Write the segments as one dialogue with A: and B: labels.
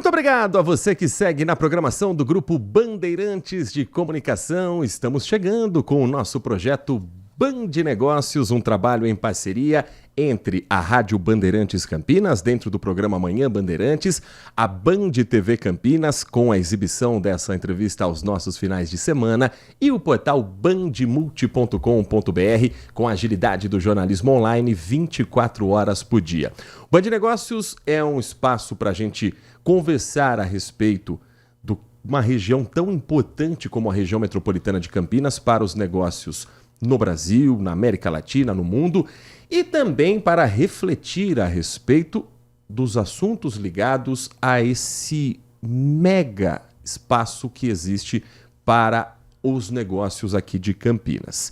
A: Muito obrigado a você que segue na programação do Grupo Bandeirantes de Comunicação. Estamos chegando com o nosso projeto Band Negócios, um trabalho em parceria entre a Rádio Bandeirantes Campinas, dentro do programa Manhã Bandeirantes, a Band TV Campinas, com a exibição dessa entrevista aos nossos finais de semana, e o portal bandmulti.com.br, com a agilidade do jornalismo online 24 horas por dia. O Band Negócios é um espaço para a gente conversar a respeito de uma região tão importante como a região metropolitana de Campinas para os negócios no Brasil, na América Latina, no mundo, e também para refletir a respeito dos assuntos ligados a esse mega espaço que existe para os negócios aqui de Campinas.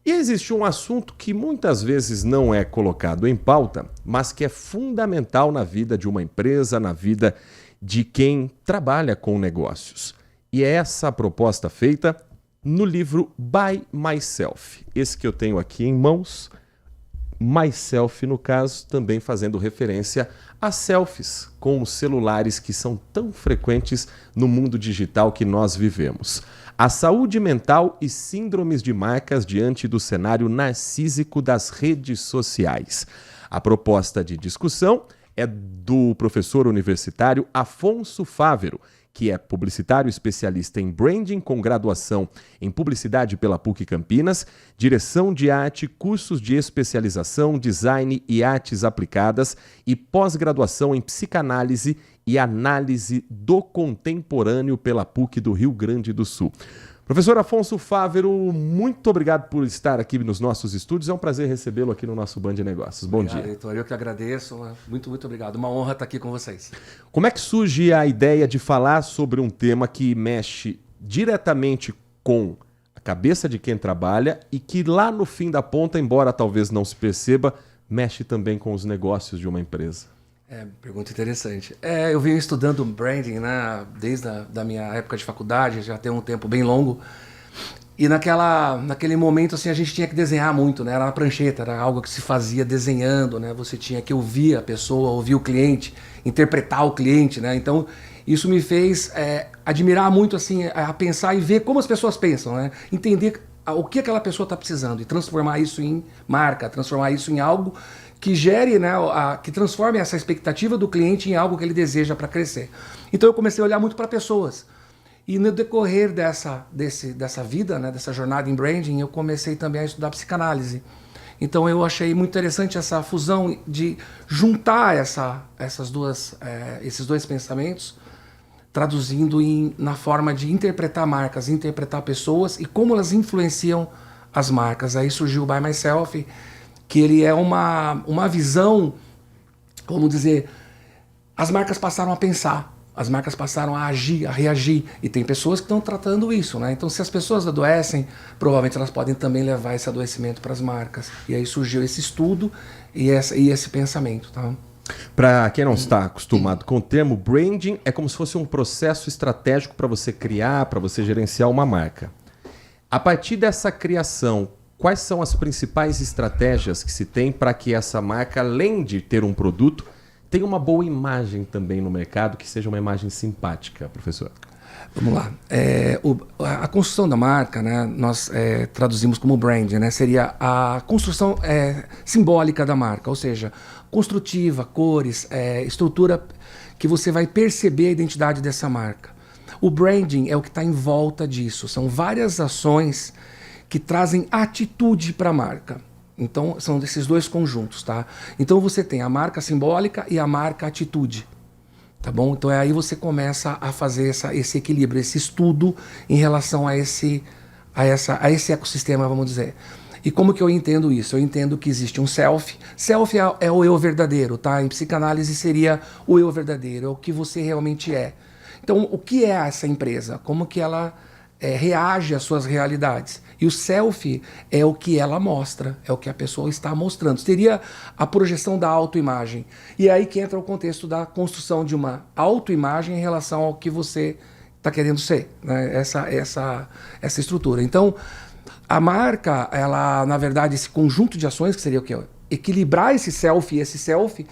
A: E existe um assunto que muitas vezes não é colocado em pauta, mas que é fundamental na vida de uma empresa, na vida de quem trabalha com negócios. E é essa a proposta feita no livro By Myself. Esse que eu tenho aqui em mãos, Myself, no caso, também fazendo referência a selfies com os celulares que são tão frequentes no mundo digital que nós vivemos. A saúde mental e síndromes de marcas diante do cenário narcísico das redes sociais. A proposta de discussão é do professor universitário Afonso Fávero, que é publicitário especialista em branding, com graduação em publicidade pela PUC Campinas, direção de arte, cursos de especialização, design e artes aplicadas e pós-graduação em psicanálise e análise do contemporâneo pela PUC do Rio Grande do Sul. Professor Afonso Fávero, muito obrigado por estar aqui nos nossos estúdios. É um prazer recebê-lo aqui no nosso Band Negócios. Bom dia.
B: Heitor, eu que agradeço. Muito obrigado. Uma honra estar aqui com vocês.
A: Como é que surge a ideia de falar sobre um tema que mexe diretamente com a cabeça de quem trabalha e que lá no fim da ponta, embora talvez não se perceba, mexe também com os negócios de uma empresa?
B: Pergunta interessante. Eu venho estudando branding, né, desde a minha época de faculdade, já tem um tempo bem longo. E naquele momento assim, a gente tinha que desenhar muito, né? Era na prancheta, era algo que se fazia desenhando, né? Você tinha que ouvir a pessoa, ouvir o cliente, interpretar o cliente, né? Então isso me fez admirar muito assim, a pensar e ver como as pessoas pensam, né? Entender o que aquela pessoa está precisando e transformar isso em marca, transformar isso em algo que gere, né, que transforme essa expectativa do cliente em algo que ele deseja para crescer. Então eu comecei a olhar muito para pessoas. E no decorrer dessa vida, né, dessa jornada em branding, eu comecei também a estudar psicanálise. Então eu achei muito interessante essa fusão de juntar esses dois pensamentos, traduzindo na forma de interpretar marcas, interpretar pessoas e como elas influenciam as marcas. Aí surgiu o By Myself, que ele é uma visão, vamos dizer, as marcas passaram a pensar, as marcas passaram a agir, a reagir, e tem pessoas que estão tratando isso, né? Então se as pessoas adoecem, provavelmente elas podem também levar esse adoecimento para as marcas. E aí surgiu esse estudo e esse pensamento, tá?
A: Para quem não está acostumado com o termo, branding é como se fosse um processo estratégico para você criar, para você gerenciar uma marca. A partir dessa criação, quais são as principais estratégias que se tem para que essa marca, além de ter um produto, tenha uma boa imagem também no mercado, que seja uma imagem simpática, professor?
B: Vamos lá. A construção da marca, né, nós traduzimos como brand, né, seria a construção simbólica da marca, ou seja, construtiva, cores, estrutura que você vai perceber a identidade dessa marca. O branding é o que está em volta disso. São várias ações que trazem atitude para a marca. Então, são desses dois conjuntos, tá? Então, você tem a marca simbólica e a marca atitude, tá bom? Então, aí você começa a fazer esse equilíbrio, esse estudo em relação a esse ecossistema, vamos dizer. E como que eu entendo isso? Eu entendo que existe um self. Self é o eu verdadeiro, tá? Em psicanálise seria o eu verdadeiro, é o que você realmente é. Então, o que é essa empresa? Como que ela reage às suas realidades? E o self é o que ela mostra, é o que a pessoa está mostrando. Seria a projeção da autoimagem. E é aí que entra o contexto da construção de uma autoimagem em relação ao que você está querendo ser, né? Essa estrutura. Então, a marca, ela, na verdade, esse conjunto de ações, que seria o quê? equilibrar esse selfie, e esse selfie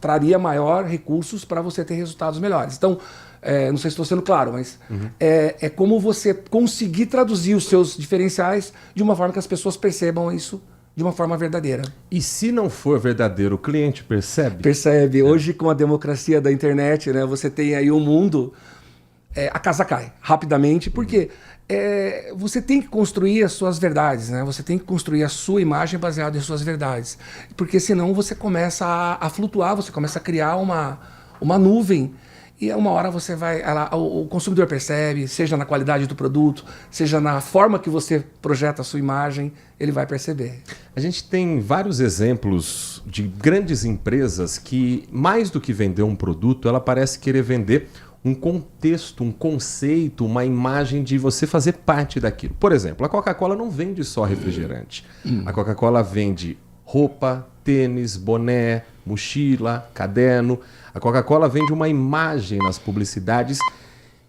B: traria maior recursos para você ter resultados melhores. Então, não sei se estou sendo claro, mas é como você conseguir traduzir os seus diferenciais de uma forma que as pessoas percebam isso de uma forma verdadeira.
A: E se não for verdadeiro, o cliente percebe?
B: Percebe. Hoje, com a democracia da internet, né, você tem aí um mundo, a casa cai rapidamente, porque você tem que construir as suas verdades, né? Você tem que construir a sua imagem baseada em suas verdades. Porque senão você começa a flutuar, você começa a criar uma nuvem. E uma hora você vai... o consumidor percebe, seja na qualidade do produto, seja na forma que você projeta a sua imagem, ele vai perceber.
A: A gente tem vários exemplos de grandes empresas que, mais do que vender um produto, ela parece querer vender um contexto, um conceito, uma imagem de você fazer parte daquilo. Por exemplo, a Coca-Cola não vende só refrigerante. A Coca-Cola vende roupa, tênis, boné, mochila, caderno. A Coca-Cola vende uma imagem nas publicidades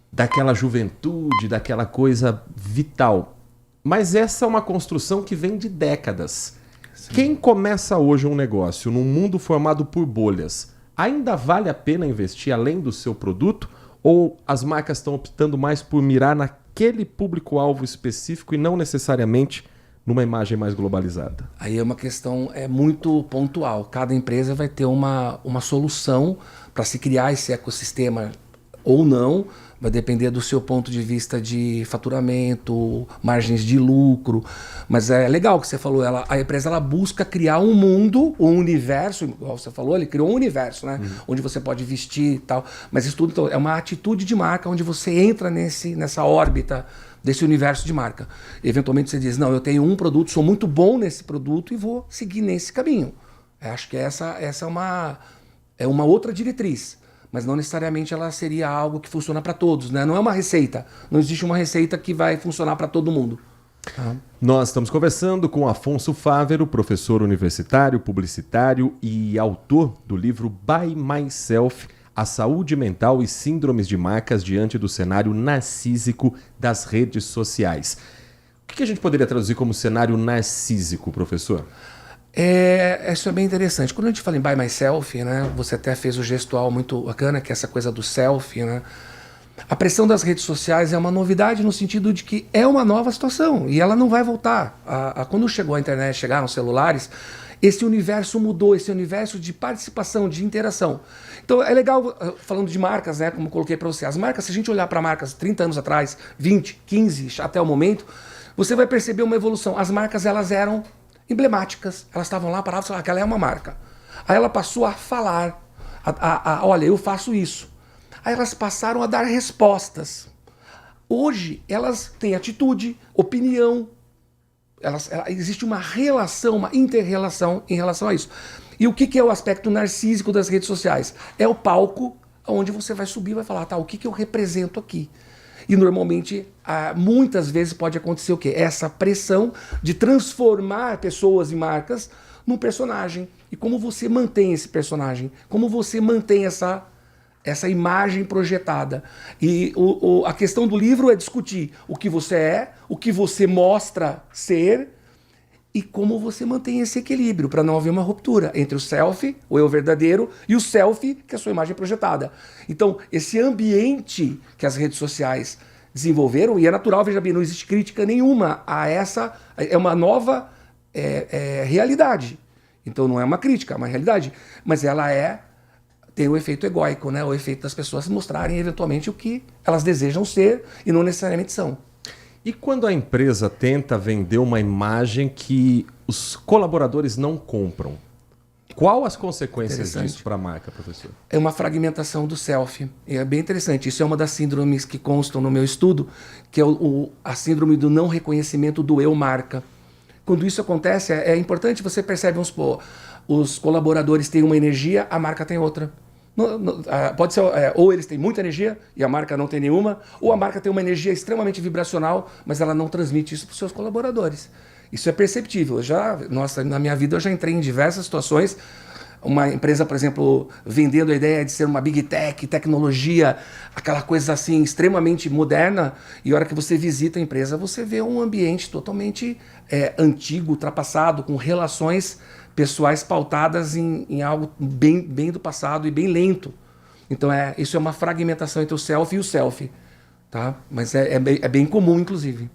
A: daquela juventude, daquela coisa vital. Mas essa é uma construção que vem de décadas. Sim. Quem começa hoje um negócio num mundo formado por bolhas, ainda vale a pena investir além do seu produto? Ou as marcas estão optando mais por mirar naquele público-alvo específico e não necessariamente numa imagem mais globalizada?
B: Aí é uma questão muito pontual. Cada empresa vai ter uma solução para se criar esse ecossistema ou não. Vai depender do seu ponto de vista de faturamento, margens de lucro. Mas é legal o que você falou. A empresa ela busca criar um mundo, um universo, igual você falou, ele criou um universo, né? Onde você pode vestir e tal. Mas isso tudo então, é uma atitude de marca onde você entra nessa órbita desse universo de marca. Eventualmente você diz, não, eu tenho um produto, sou muito bom nesse produto e vou seguir nesse caminho. Acho que essa é uma outra diretriz. Mas não necessariamente ela seria algo que funciona para todos, né? Não é uma receita. Não existe uma receita que vai funcionar para todo mundo.
A: Nós estamos conversando com Afonso Fávero, professor universitário, publicitário e autor do livro By Myself, a saúde mental e síndromes de marcas diante do cenário narcísico das redes sociais. O que a gente poderia traduzir como cenário narcísico, professor?
B: Isso é bem interessante. Quando a gente fala em By Myself, né, você até fez o gestual muito bacana, que é essa coisa do selfie, né? A pressão das redes sociais é uma novidade no sentido de que é uma nova situação e ela não vai voltar. Quando chegou a internet, chegaram os celulares, esse universo mudou, esse universo de participação, de interação. Então é legal, falando de marcas, né, como eu coloquei para você, as marcas, se a gente olhar para marcas 30 anos atrás, 20, 15, até o momento, você vai perceber uma evolução. As marcas, elas eram emblemáticas, elas estavam lá paradas e falaram que ela é uma marca. Aí ela passou a falar, olha, eu faço isso. Aí elas passaram a dar respostas. Hoje elas têm atitude, opinião, existe uma relação, uma inter-relação em relação a isso. E o que é o aspecto narcísico das redes sociais? É o palco onde você vai subir e vai falar, tá, o que eu represento aqui? E normalmente, muitas vezes pode acontecer o quê? Essa pressão de transformar pessoas e marcas num personagem. E como você mantém esse personagem? Como você mantém essa imagem projetada? E a questão do livro é discutir o que você é, o que você mostra ser e como você mantém esse equilíbrio para não haver uma ruptura entre o selfie, o eu verdadeiro, e o selfie, que é a sua imagem projetada. Então, esse ambiente que as redes sociais desenvolveram, e é natural, veja bem, não existe crítica nenhuma a essa, é uma nova realidade. Então não é uma crítica, é uma realidade, mas ela tem o efeito egóico, né? O efeito das pessoas mostrarem eventualmente o que elas desejam ser e não necessariamente são.
A: E quando a empresa tenta vender uma imagem que os colaboradores não compram, qual as consequências disso para a marca, professor?
B: É uma fragmentação do self. É bem interessante. Isso é uma das síndromes que constam no meu estudo, que é a síndrome do não reconhecimento do eu marca. Quando isso acontece, é importante, você percebe, os colaboradores têm uma energia, a marca tem outra. Pode ser, ou eles têm muita energia e a marca não tem nenhuma, ou a marca tem uma energia extremamente vibracional, mas ela não transmite isso para os seus colaboradores. Isso é perceptível. Na minha vida eu já entrei em diversas situações. Uma empresa, por exemplo, vendendo a ideia de ser uma big tech, tecnologia, aquela coisa assim extremamente moderna, e a hora que você visita a empresa, você vê um ambiente totalmente antigo, ultrapassado, com relações pessoais pautadas em algo bem do passado e bem lento. Então isso é uma fragmentação entre o self e o self, tá? Mas é bem comum, inclusive.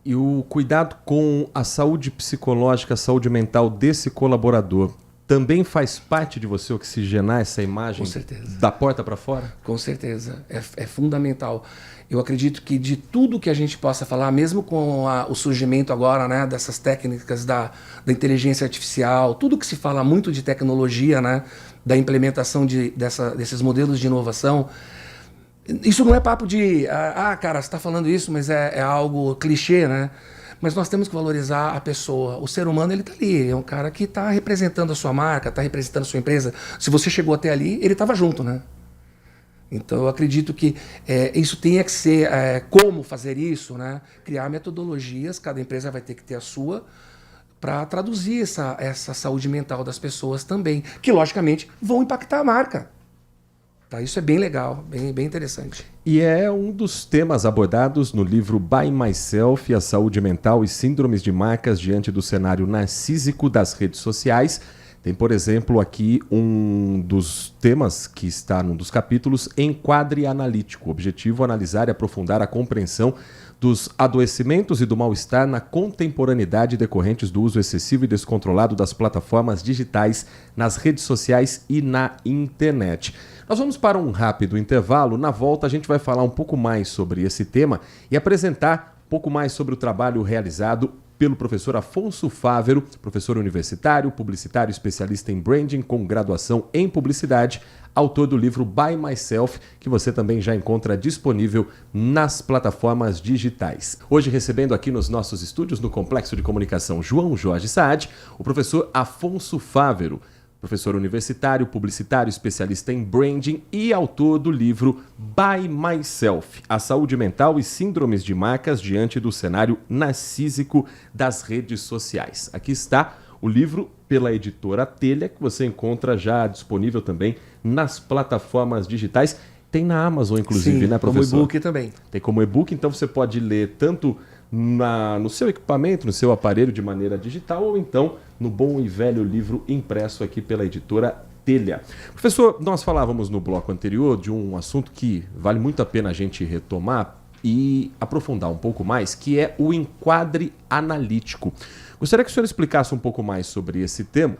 A: E o cuidado com a saúde psicológica, a saúde mental desse colaborador também faz parte de você oxigenar essa imagem?
B: Com certeza.
A: Da porta para fora?
B: Com certeza. É fundamental. Eu acredito que de tudo que a gente possa falar, mesmo com o surgimento agora, né, dessas técnicas da inteligência artificial, tudo que se fala muito de tecnologia, né, da implementação desses modelos de inovação, isso não é papo de, cara, você está falando isso, mas é algo clichê, né? Mas nós temos que valorizar a pessoa. O ser humano, ele está ali. É um cara que está representando a sua marca, está representando a sua empresa. Se você chegou até ali, ele estava junto, né? Então, eu acredito que isso tenha que ser... como fazer isso, né? Criar metodologias, cada empresa vai ter que ter a sua, para traduzir essa saúde mental das pessoas também, que, logicamente, vão impactar a marca. Tá, isso é bem legal, bem interessante.
A: E é um dos temas abordados no livro By Myself, a saúde mental e síndromes de marcas diante do cenário narcísico das redes sociais. Tem, por exemplo, aqui um dos temas que está num dos capítulos, enquadre analítico. Objetivo, analisar e aprofundar a compreensão dos adoecimentos e do mal-estar na contemporaneidade decorrentes do uso excessivo e descontrolado das plataformas digitais nas redes sociais e na internet. Nós vamos para um rápido intervalo. Na volta a gente vai falar um pouco mais sobre esse tema e apresentar um pouco mais sobre o trabalho realizado pelo professor Afonso Fávero, professor universitário, publicitário, especialista em branding com graduação em publicidade, autor do livro By Myself, que você também já encontra disponível nas plataformas digitais. Hoje recebendo aqui nos nossos estúdios, no Complexo de Comunicação João Jorge Saad, o professor Afonso Fávero, professor universitário, publicitário, especialista em branding e autor do livro By Myself, a saúde mental e síndromes de marcas diante do cenário narcísico das redes sociais. Aqui está o livro pela editora Telha, que você encontra já disponível também nas plataformas digitais. Tem na Amazon, inclusive,
B: sim,
A: né, professor?
B: como e-book também.
A: Tem como e-book, então você pode ler tanto no seu equipamento, no seu aparelho de maneira digital, ou então no bom e velho livro impresso aqui pela editora Telha. Professor, nós falávamos no bloco anterior de um assunto que vale muito a pena a gente retomar e aprofundar um pouco mais, que é o enquadre analítico. Gostaria que o senhor explicasse um pouco mais sobre esse tema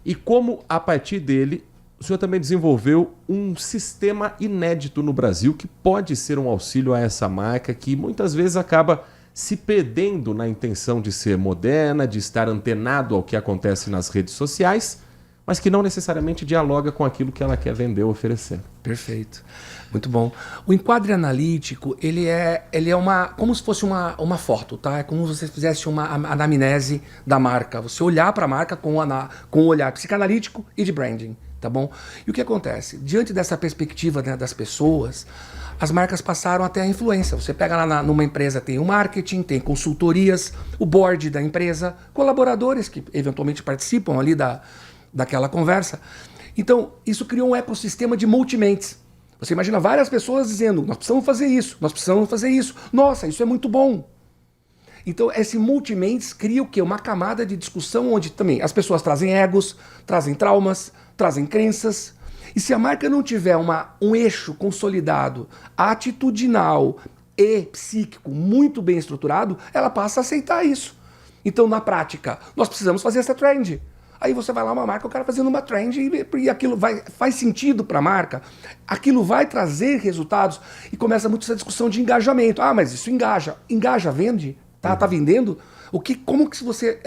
A: e como, a partir dele, o senhor também desenvolveu um sistema inédito no Brasil que pode ser um auxílio a essa marca que muitas vezes acaba se perdendo na intenção de ser moderna, de estar antenado ao que acontece nas redes sociais, mas que não necessariamente dialoga com aquilo que ela quer vender ou oferecer.
B: Perfeito. Muito bom. O enquadre analítico, ele é como se fosse uma foto, tá? É como se você fizesse uma anamnese da marca. Você olhar para a marca com um olhar psicanalítico e de branding, tá bom? E o que acontece? Diante dessa perspectiva, né, das pessoas, as marcas passaram até a influência. Você pega lá numa empresa, tem o marketing, tem consultorias, o board da empresa, colaboradores que eventualmente participam ali daquela conversa. Então, isso criou um ecossistema de multimentes. Você imagina várias pessoas dizendo, nós precisamos fazer isso, nós precisamos fazer isso. Nossa, isso é muito bom. Então, esse multimentes cria o quê? Uma camada de discussão onde também as pessoas trazem egos, trazem traumas, trazem crenças. E se a marca não tiver um eixo consolidado, atitudinal e psíquico muito bem estruturado, ela passa a aceitar isso. Então, na prática, nós precisamos fazer essa trend. Aí você vai lá, uma marca, o cara fazendo uma trend e aquilo faz sentido para a marca, aquilo vai trazer resultados e começa muito essa discussão de engajamento. Ah, mas isso engaja. Engaja, vende? Tá vendendo? Como que você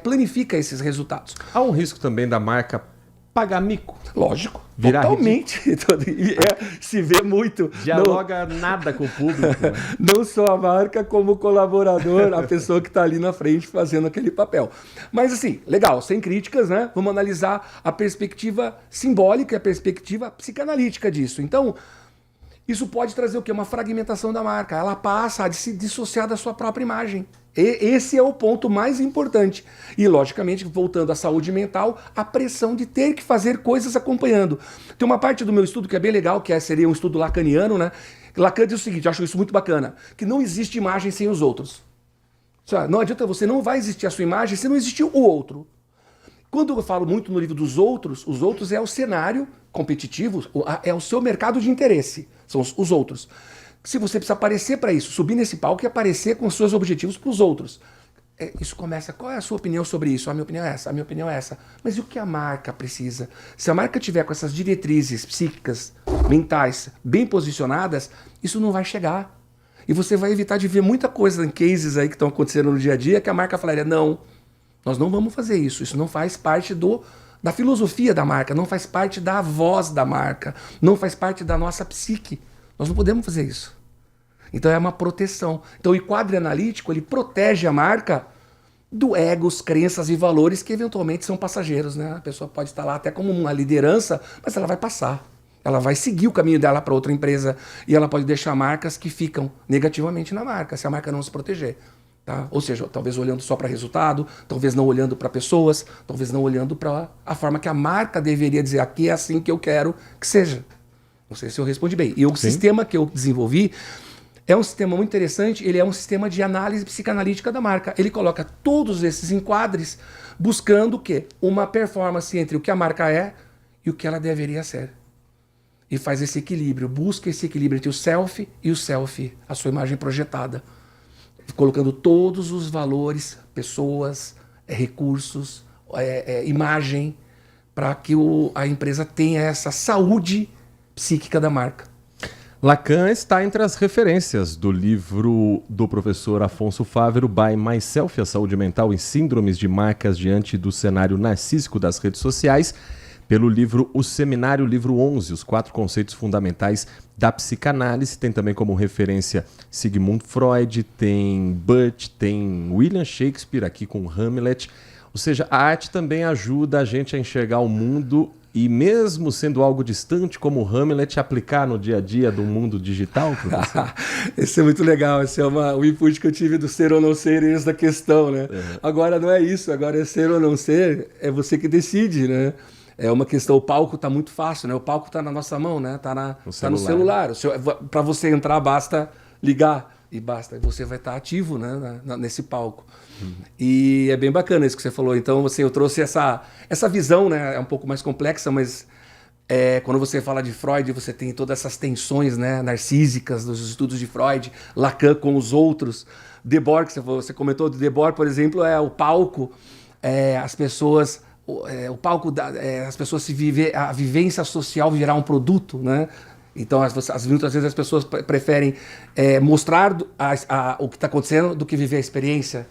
B: planifica esses resultados?
A: Há um risco também da marca pagar mico.
B: Lógico, totalmente. Se vê muito.
A: Dialoga nada com o público. Né?
B: Não só a marca, como o colaborador, a pessoa que está ali na frente fazendo aquele papel. Mas assim, legal, sem críticas, né? Vamos analisar a perspectiva simbólica e a perspectiva psicanalítica disso. Então, isso pode trazer o quê? Uma fragmentação da marca. Ela passa a se dissociar da sua própria imagem. Esse é o ponto mais importante. E, logicamente, voltando à saúde mental, a pressão de ter que fazer coisas acompanhando. Tem uma parte do meu estudo que é bem legal, que seria um estudo lacaniano, né? Lacan diz o seguinte, eu acho isso muito bacana, que não existe imagem sem os outros. Não adianta, você não vai existir a sua imagem se não existir o outro. Quando eu falo muito no livro dos outros, os outros é o cenário competitivo, é o seu mercado de interesse, são os outros. Se você precisa aparecer para isso, subir nesse palco e aparecer com os seus objetivos para os outros. Isso começa, qual é a sua opinião sobre isso? A minha opinião é essa, a minha opinião é essa. Mas e o que a marca precisa? Se a marca tiver com essas diretrizes psíquicas, mentais, bem posicionadas, isso não vai chegar. E você vai evitar de ver muita coisa em cases aí que estão acontecendo no dia a dia, que a marca falaria, não, nós não vamos fazer isso não faz parte da filosofia da marca, não faz parte da voz da marca, não faz parte da nossa psique. Nós não podemos fazer isso. Então é uma proteção. Então o enquadre analítico, ele protege a marca do egos, crenças e valores que eventualmente são passageiros, né? A pessoa pode estar lá até como uma liderança, mas ela vai passar. Ela vai seguir o caminho dela para outra empresa e ela pode deixar marcas que ficam negativamente na marca, se a marca não se proteger. Tá? Ou seja, talvez olhando só para resultado, talvez não olhando para pessoas, talvez não olhando para a forma que a marca deveria dizer, aqui é assim que eu quero que seja. Não sei se eu respondi bem. E o sistema que eu desenvolvi é um sistema muito interessante, ele é um sistema de análise psicanalítica da marca. Ele coloca todos esses enquadres buscando o quê? Uma performance entre o que a marca é e o que ela deveria ser. E faz esse equilíbrio, busca esse equilíbrio entre o self e o selfie, a sua imagem projetada. Colocando todos os valores, pessoas, recursos, imagem, para que a empresa tenha essa saúde psíquica da marca.
A: Lacan está entre as referências do livro do professor Afonso Fávero, By Myself, a saúde mental e síndromes de marcas diante do cenário narcísico das redes sociais, pelo livro O Seminário, livro 11, os 4 conceitos fundamentais da psicanálise. Tem também como referência Sigmund Freud, tem Burt, tem William Shakespeare aqui com Hamlet. Ou seja, a arte também ajuda a gente a enxergar o mundo e mesmo sendo algo distante como Hamlet, aplicar no dia a dia do mundo digital, professor?
B: Esse é muito legal, esse é o input que eu tive do ser ou não ser e esse da questão, né? Uhum. Agora não é isso, agora é ser ou não ser, é você que decide, né? É uma questão, o palco está muito fácil, né? O palco está na nossa mão, né? Está no celular. Para você entrar, basta ligar e você vai estar ativo, né? Nesse palco. E é bem bacana isso que você falou. Então, eu trouxe essa visão, né? É um pouco mais complexa, mas quando você fala de Freud, você tem todas essas tensões, né? Narcísicas dos estudos de Freud, Lacan com os outros, Debord, que você comentou, de Debord, por exemplo, é o palco, as pessoas... o palco, as pessoas a vivência social virar um produto, né? Então, muitas vezes as pessoas preferem mostrar o que está acontecendo do que viver a experiência,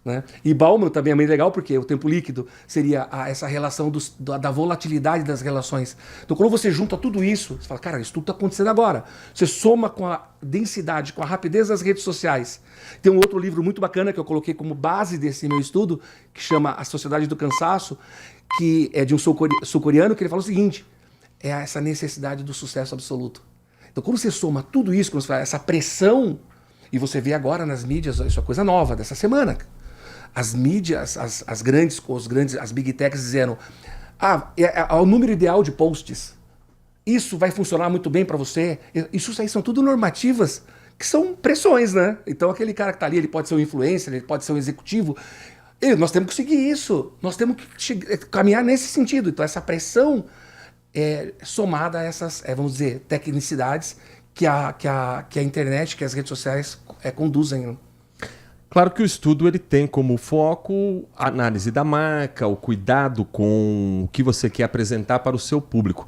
B: né? E Bauman também é bem legal, porque o tempo líquido seria essa relação da volatilidade das relações. Então, quando você junta tudo isso, você fala, cara, isso tudo está acontecendo agora. Você soma com a densidade, com a rapidez das redes sociais. Tem um outro livro muito bacana que eu coloquei como base desse meu estudo, que chama A Sociedade do Cansaço, que é de um sul-coreano, que ele fala o seguinte, é essa necessidade do sucesso absoluto. Então, quando você soma tudo isso, quando você fala essa pressão, e você vê agora nas mídias, isso é coisa nova dessa semana, as mídias, as big techs dizendo, o número ideal de posts, isso vai funcionar muito bem para você. Isso aí são tudo normativas que são pressões, né? Então aquele cara que está ali, ele pode ser um influencer, ele pode ser um executivo. Nós temos que seguir isso, nós temos que caminhar nesse sentido. Então essa pressão é somada a essas, vamos dizer, tecnicidades que a internet, que as redes sociais conduzem.
A: Claro que o estudo ele tem como foco a análise da marca, o cuidado com o que você quer apresentar para o seu público.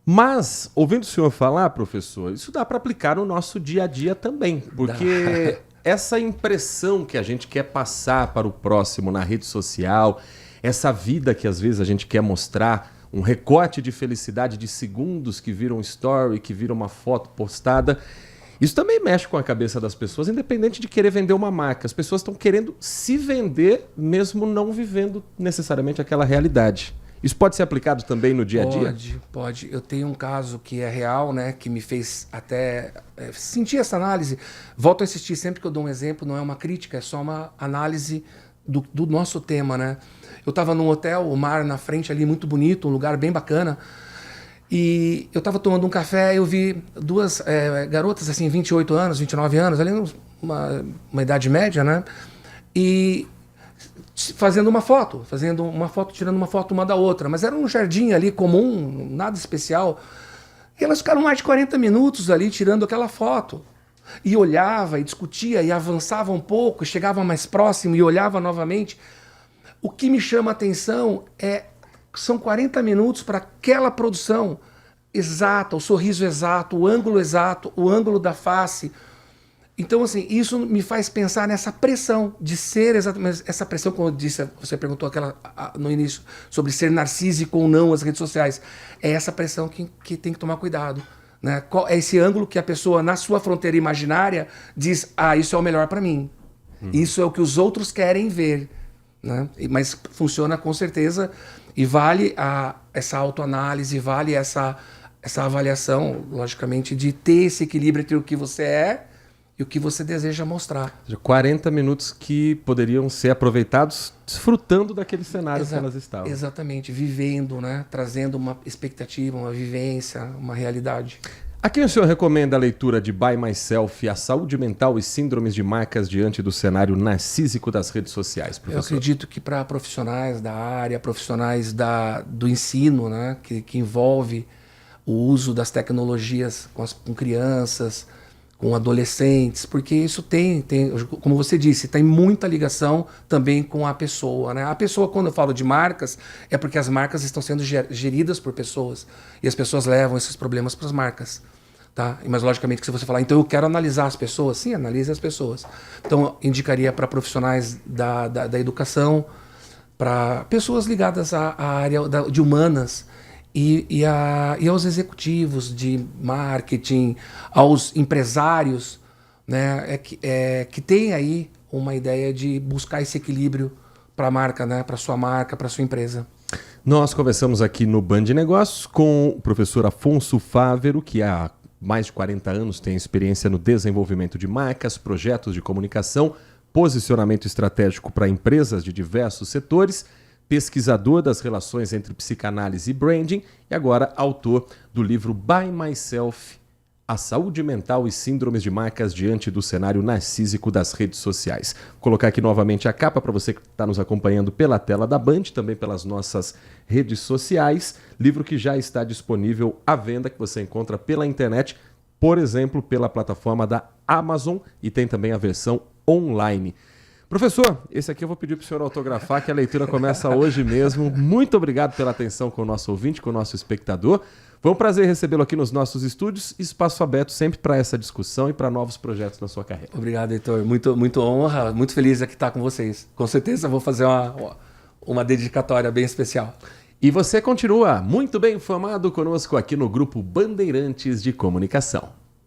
A: Mas, ouvindo o senhor falar, professor, isso dá para aplicar no nosso dia a dia também. Porque essa impressão que a gente quer passar para o próximo na rede social, essa vida que às vezes a gente quer mostrar, um recorte de felicidade de segundos que vira um story, que vira uma foto postada, isso também mexe com a cabeça das pessoas, independente de querer vender uma marca. As pessoas estão querendo se vender, mesmo não vivendo necessariamente aquela realidade. Isso pode ser aplicado também no dia a dia?
B: Pode. Eu tenho um caso que é real, né, que me fez até sentir essa análise. Volto a insistir, sempre que eu dou um exemplo, não é uma crítica, é só uma análise do nosso tema, né? Eu estava num hotel, o mar na frente ali, muito bonito, um lugar bem bacana. E eu estava tomando um café e eu vi duas garotas, assim, 28 anos, 29 anos, ali uma idade média, né? E fazendo uma foto, tirando uma foto uma da outra. Mas era um jardim ali comum, nada especial. E elas ficaram mais de 40 minutos ali tirando aquela foto. E olhava, e discutia, e avançava um pouco, chegava mais próximo e olhava novamente. O que me chama a atenção são 40 minutos para aquela produção exata, o sorriso exato, o ângulo da face. Então, assim, isso me faz pensar nessa pressão de ser exatamente essa pressão, como eu disse, você perguntou no início sobre ser narcísico ou não as redes sociais. É essa pressão que tem que tomar cuidado, né? É esse ângulo que a pessoa, na sua fronteira imaginária, diz: isso é o melhor para mim. Isso é o que os outros querem ver, né? Mas funciona com certeza e vale essa autoanálise, vale essa avaliação, logicamente, de ter esse equilíbrio entre o que você é e o que você deseja mostrar.
A: 40 minutos que poderiam ser aproveitados desfrutando daquele cenário que elas estavam.
B: Exatamente, vivendo, né? Trazendo uma expectativa, uma vivência, uma realidade.
A: A quem o senhor recomenda a leitura de By Myself, a saúde mental e síndromes de marcas diante do cenário narcísico das redes sociais, professor?
B: Eu acredito que para profissionais da área, profissionais do ensino, né? que envolve o uso das tecnologias com crianças, com adolescentes, porque isso tem, como você disse, tem muita ligação também com a pessoa, né? A pessoa, quando eu falo de marcas, é porque as marcas estão sendo geridas por pessoas e as pessoas levam esses problemas para as marcas, tá? Mas logicamente que se você falar, então eu quero analisar as pessoas, sim, analise as pessoas. Então indicaria para profissionais da educação, para pessoas ligadas à área de humanas, e aos executivos de marketing, aos empresários, né, que tem aí uma ideia de buscar esse equilíbrio para a marca, né, para sua marca, para sua empresa.
A: Nós conversamos aqui no Band Negócios com o professor Afonso Fávero, que há mais de 40 anos tem experiência no desenvolvimento de marcas, projetos de comunicação, posicionamento estratégico para empresas de diversos setores, pesquisador das relações entre psicanálise e branding e agora autor do livro By Myself, a saúde mental e síndromes de marcas diante do cenário narcísico das redes sociais. Vou colocar aqui novamente a capa para você que está nos acompanhando pela tela da Band, também pelas nossas redes sociais. Livro que já está disponível à venda, que você encontra pela internet, por exemplo, pela plataforma da Amazon, e tem também a versão online. Professor, esse aqui eu vou pedir para o senhor autografar, que a leitura começa hoje mesmo. Muito obrigado pela atenção com o nosso ouvinte, com o nosso espectador. Foi um prazer recebê-lo aqui nos nossos estúdios. Espaço aberto sempre para essa discussão e para novos projetos na sua carreira.
B: Obrigado, Heitor. Muito honra, muito feliz aqui estar com vocês. Com certeza vou fazer uma dedicatória bem especial.
A: E você continua muito bem informado conosco aqui no Grupo Bandeirantes de Comunicação.